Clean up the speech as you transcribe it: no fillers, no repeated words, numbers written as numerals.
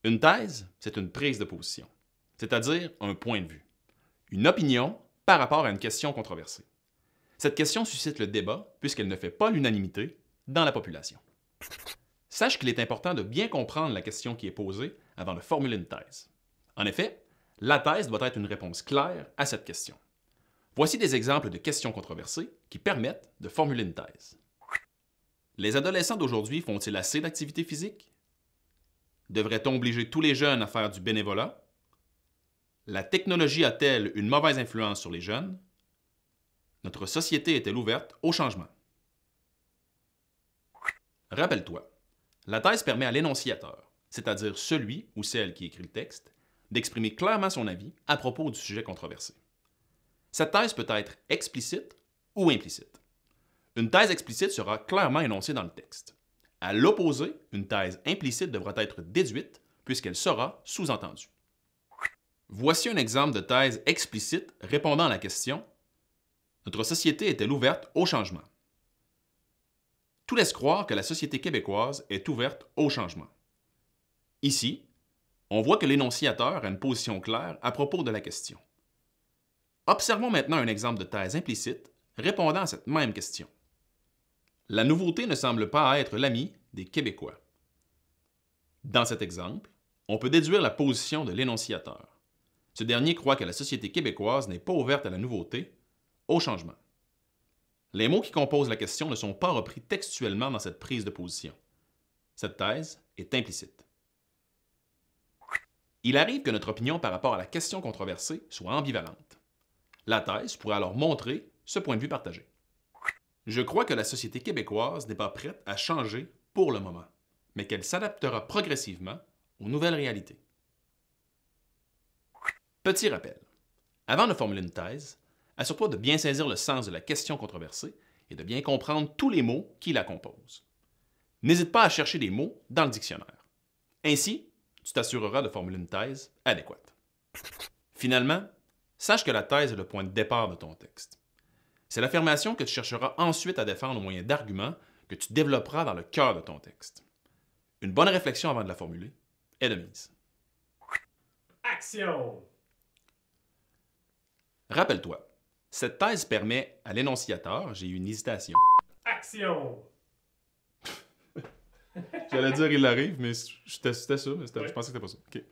Une thèse, c'est une prise de position, c'est-à-dire un point de vue, une opinion par rapport à une question controversée. Cette question suscite le débat puisqu'elle ne fait pas l'unanimité dans la population. Sache qu'il est important de bien comprendre la question qui est posée avant de formuler une thèse. En effet, la thèse doit être une réponse claire à cette question. Voici des exemples de questions controversées qui permettent de formuler une thèse. Les adolescents d'aujourd'hui font-ils assez d'activité physique? Devrait-on obliger tous les jeunes à faire du bénévolat? La technologie a-t-elle une mauvaise influence sur les jeunes? Notre société est-elle ouverte au changement? Rappelle-toi, la thèse permet à l'énonciateur, c'est-à-dire celui ou celle qui écrit le texte, d'exprimer clairement son avis à propos du sujet controversé. Cette thèse peut être explicite ou implicite. Une thèse explicite sera clairement énoncée dans le texte. À l'opposé, une thèse implicite devra être déduite puisqu'elle sera sous-entendue. Voici un exemple de thèse explicite répondant à la question « Notre société est-elle ouverte au changement? » Tout laisse croire que la société québécoise est ouverte au changement. Ici, on voit que l'énonciateur a une position claire à propos de la question. Observons maintenant un exemple de thèse implicite répondant à cette même question. La nouveauté ne semble pas être l'ami des Québécois. Dans cet exemple, on peut déduire la position de l'énonciateur. Ce dernier croit que la société québécoise n'est pas ouverte à la nouveauté, au changement. Les mots qui composent la question ne sont pas repris textuellement dans cette prise de position. Cette thèse est implicite. Il arrive que notre opinion par rapport à la question controversée soit ambivalente. La thèse pourrait alors montrer ce point de vue partagé. Je crois que la société québécoise n'est pas prête à changer pour le moment, mais qu'elle s'adaptera progressivement aux nouvelles réalités. Petit rappel. Avant de formuler une thèse, assure-toi de bien saisir le sens de la question controversée et de bien comprendre tous les mots qui la composent. N'hésite pas à chercher des mots dans le dictionnaire. Ainsi, tu t'assureras de formuler une thèse adéquate. Finalement, sache que la thèse est le point de départ de ton texte. C'est l'affirmation que tu chercheras ensuite à défendre au moyen d'arguments que tu développeras dans le cœur de ton texte. Une bonne réflexion avant de la formuler est de mise. Action! Rappelle-toi, cette thèse permet à l'énonciateur, j'ai eu une hésitation. Action! J'allais dire il arrive, mais c'était ça, je pensais que c'était pas ça. Okay.